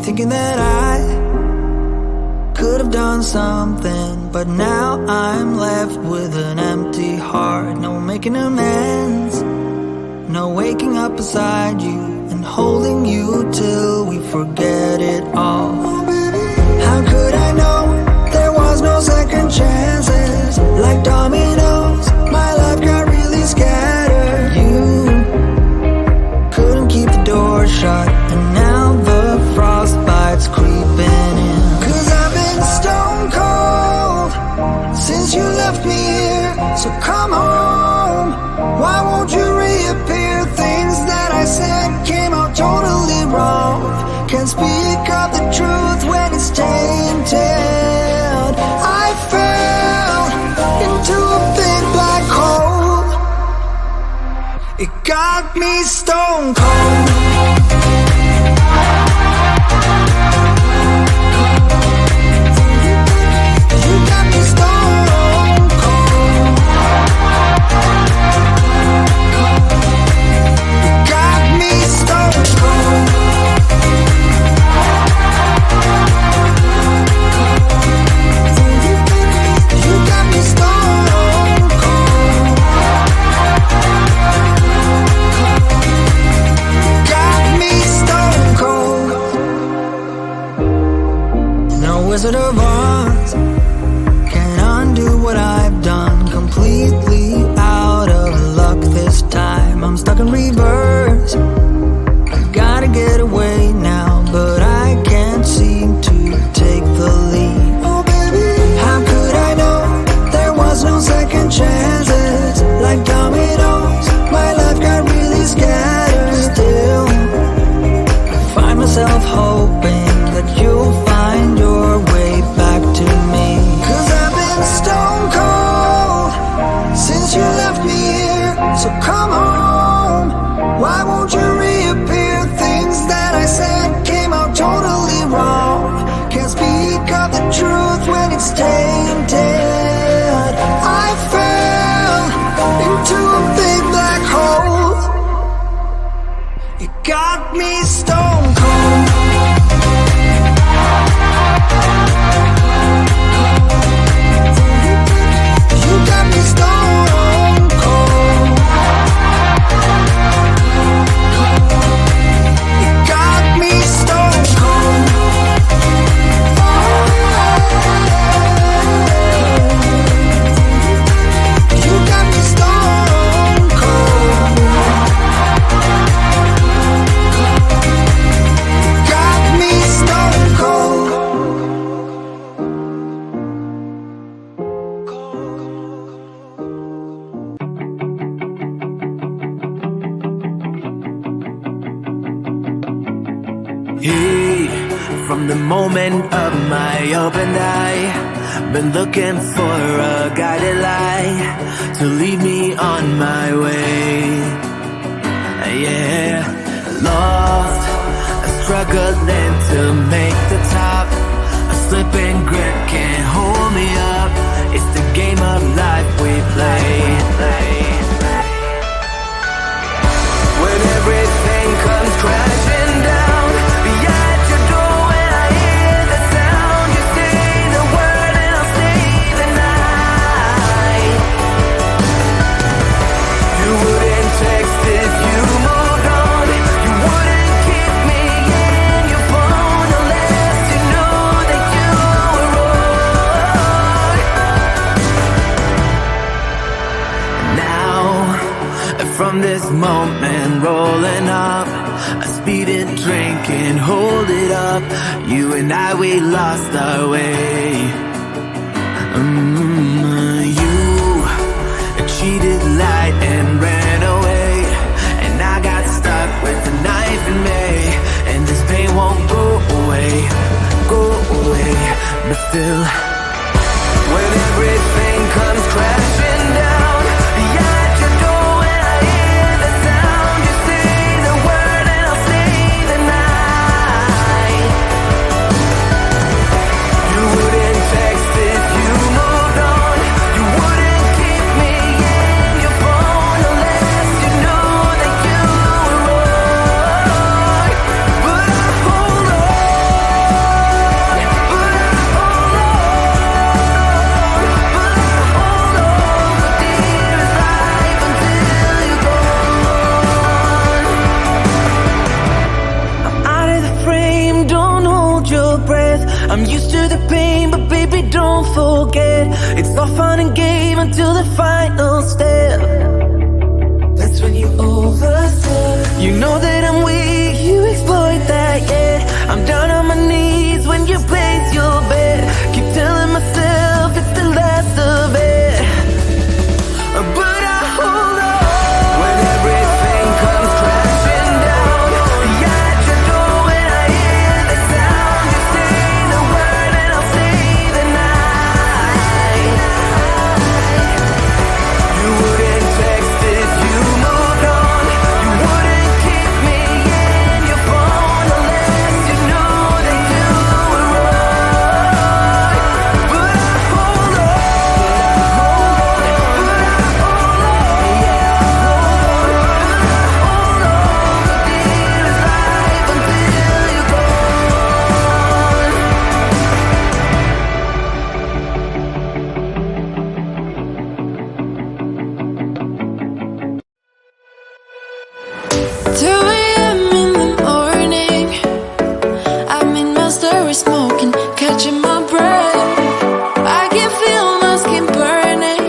thinking that I could have done something, but now I'm left with an empty heart. No making amends, no waking up beside you and holding you till we forget it all. How could I know there was no second chances? Like dominoes, my life got really scattered. You couldn't keep the door shut, and now the frostbite's creeping in. 'Cause I've been stone cold since you left me here. So come home, why won't you reappear? Things that I said came out totally wrong. Can't speak of the truth when it's tainted. I fell into a big black hole. It got me stone cold. You got me stone cold. You got me stone cold. You got me stone cold. Got me stone cold. No Wizard of Oz can undo what I've done. Completely out of luck this time. I'm stuck in reverse. Gotta get away now, but I can't seem to take the lead. Oh baby, how could I know there was no second chances? Like dominoes, my life got really scattered. Still, I find myself hoping that you'll find your way back to me. 'Cause I've been stone cold since you left me here. So come home, why won't you reappear? Things that I said came out totally wrong. Can't speak of the truth when it's tainted. I fell into a big black hole. It got me stone cold. You got me stone cold. It got me stone cold. You got me stone cold. Got me stone cold. Hey, from the moment of my open eye, been looking for a guided light to lead me on my way. Yeah, lost, struggling to make the top. A slipping grip can't hold me up. It's the game of life we play. When everything comes crashing down, be at your door when I hear the sound. You say the word and I'll stay the night. You wouldn't text if you moved on. You wouldn't keep me in your phone unless you knew that you were wrong. Now, from this moment rolling up, a speeding drink and hold it up. You and I, we lost our way. You cheated, lied, and ran away, and I got stuck with a knife in me. And this pain won't go away. But still, when everything comes crashing down, be at your door when I hear the sound. You say the word and I'll stay the night. You wouldn't text if you moved on. You wouldn't keep me in your phone unless you knew that you were wrong. But I hold on. I'm used to the pain, but baby, don't forget, it's all fun and game until the final step. That's when you overstep. You know that I'm weak, you exploit that, yeah. I'm down on my knees when you place your bet. Keep telling myself it's the last of it, but I hold on. When everything comes crashing down, yeah, at your door when I hear the sound. You say the word and I'll stay the night. You wouldn't text if you moved on. You wouldn't keep me in your phone unless you knew that you were wrong. But I hold on. Smoking, catching my breath. I can feel my skin burning.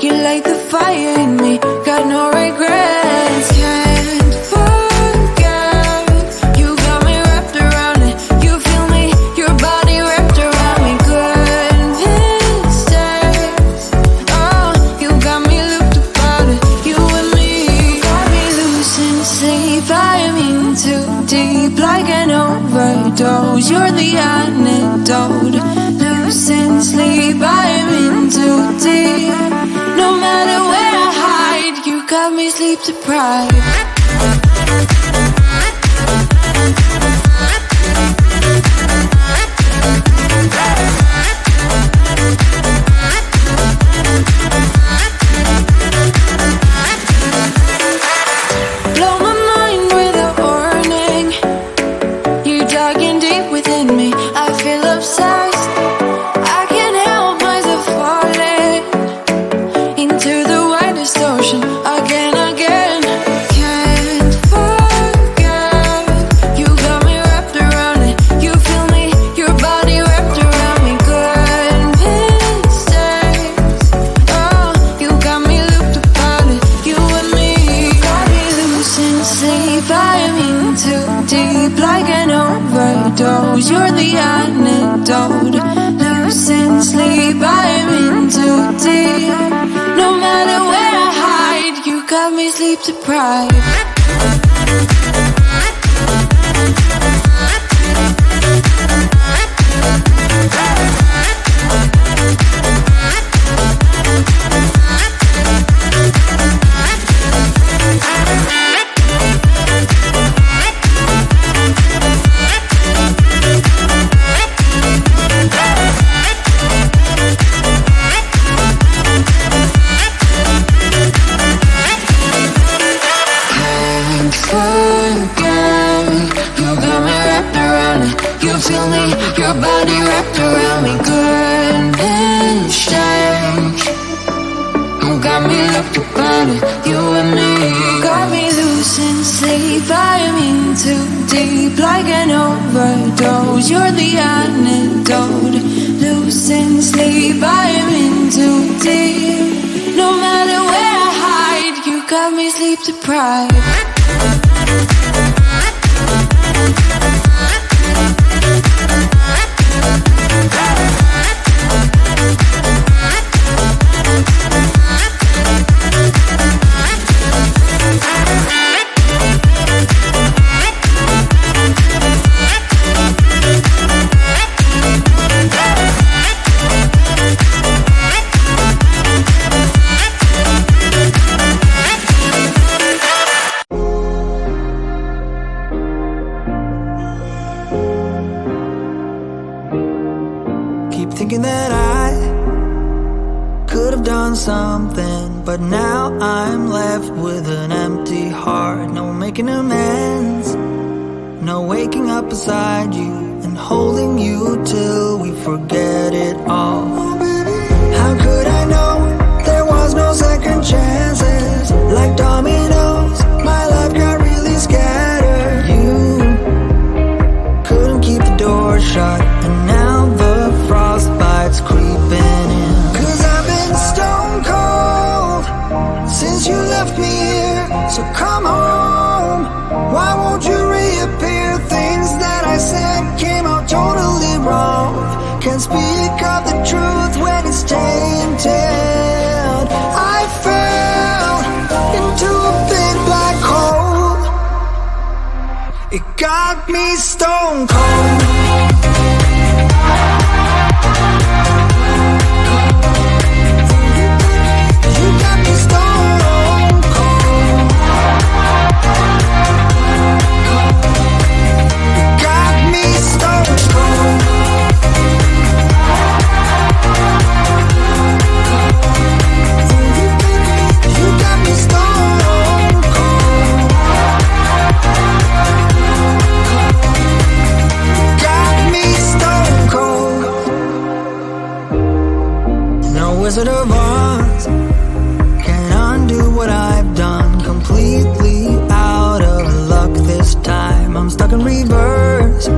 You light the fire in me, got no regrets. Can't forget, you got me wrapped around it. You feel me, your body wrapped around me. Goodness days, oh, you got me looped about it. You and me, got me losing sleep. I'm in too deep, like an overdose. You're the antidote. Losing sleep, I'm in too deep. No matter where I hide, you got me sleep deprived. Blow my mind without warning. You digging deep within me, I feel obsessed. I can't help myself falling into the widest ocean again. Can't forget, you got me wrapped around it. You feel me, your body wrapped around me. Goodness days, oh, you got me looped about it. You and me, got me losing sleep. I'm in too deep, like an overdose. You're the antidote. Losing sleep, I'm in too deep. No matter where I hide, you got me sleep deprived. Feel me, your body wrapped around me. Goodness days, you got me looked upon it. You and me, got me losing sleep. I'm in too deep, like an overdose. You're the antidote. Losing sleep, I'm in too deep. No matter where I hide, you got me sleep deprived. Thinking that I could have done something, but now I'm left with an empty heart. No making amends, no waking up beside you and holding you till we forget it all. How could I know there was no second chances? Like dominoes, my life got really scattered. You couldn't keep the door shut. got me stone cold. You got me stone cold. You got me stone cold. You got me stone cold. Got me stone cold. No Wizard of Oz can undo what I've done. Completely out of luck this time. I'm stuck in reverse. I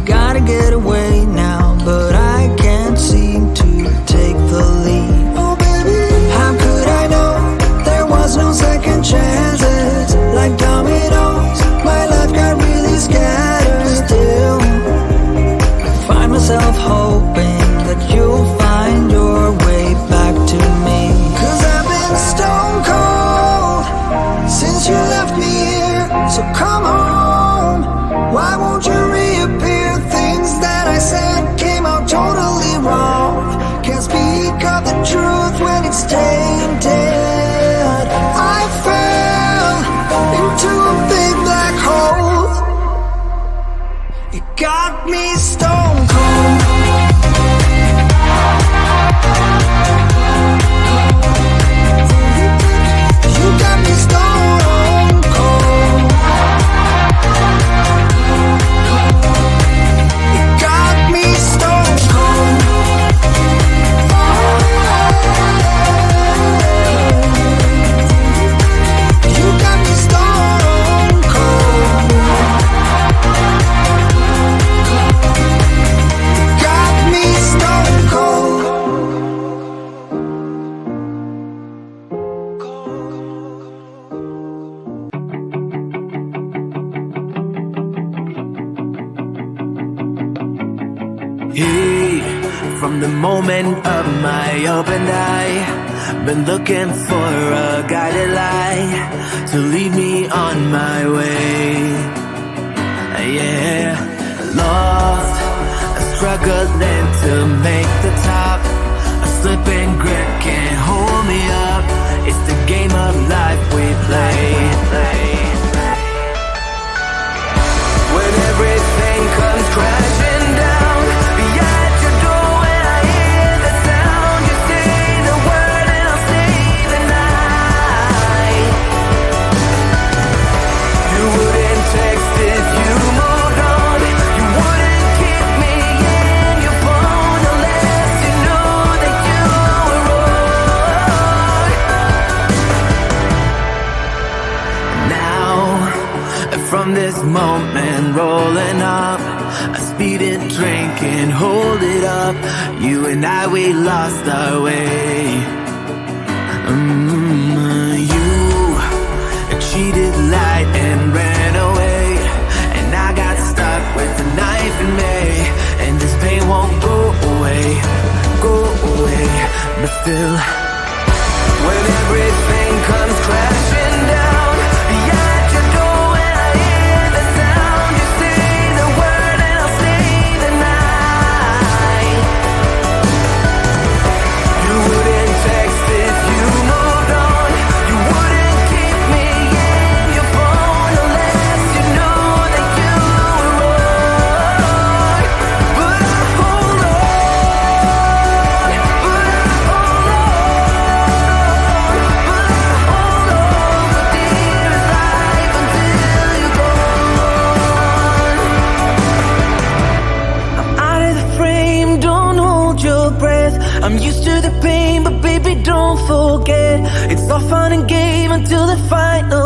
gotta get away now, but I can't seem to take the lead. Oh baby, how could I know there was no second chances? Like dominoes, my life got really scattered. Still, I find myself hoping that you'll find your way back to me. 'Cause I've been stone cold since you left me here. So come home, why won't you reappear? Things that I said came out totally wrong. Can't speak of the truth when it's tainted. I fell into a big black hole. It got me stone cold. You got me stone cold. It got me stone cold. You got me stone cold. Got me stone cold. Hey, from the moment of my opened eye, been looking for a guided light to lead me on my way. Yeah, lost, struggling to make the top. A slipping grip can't hold me up. It's the game of life we play. When everything comes crashing down, be at your door when I hear the sound. You say the word and I'll stay the night. You wouldn't text if you moved on. You wouldn't keep me in your phone unless you knew that you were wrong. Now, from this moment rolling up, a speeding train can't hold it up. You and I, we lost our way. You cheated, lied, and ran away, and I got stuck with a knife in me. And this pain won't go away, but still, when everything comes crashing down, be at your door when I hear the sound. You say the word and I'll stay the night. You wouldn't text if you moved on. You wouldn't keep me in your phone unless you knew that you were wrong. But I hold on, but I hold on, but I hold on for dearest life until you're gone. I'm out of the frame, don't hold your breath. I'm used to the pain, but baby, don't forget. It's all fun and game until the final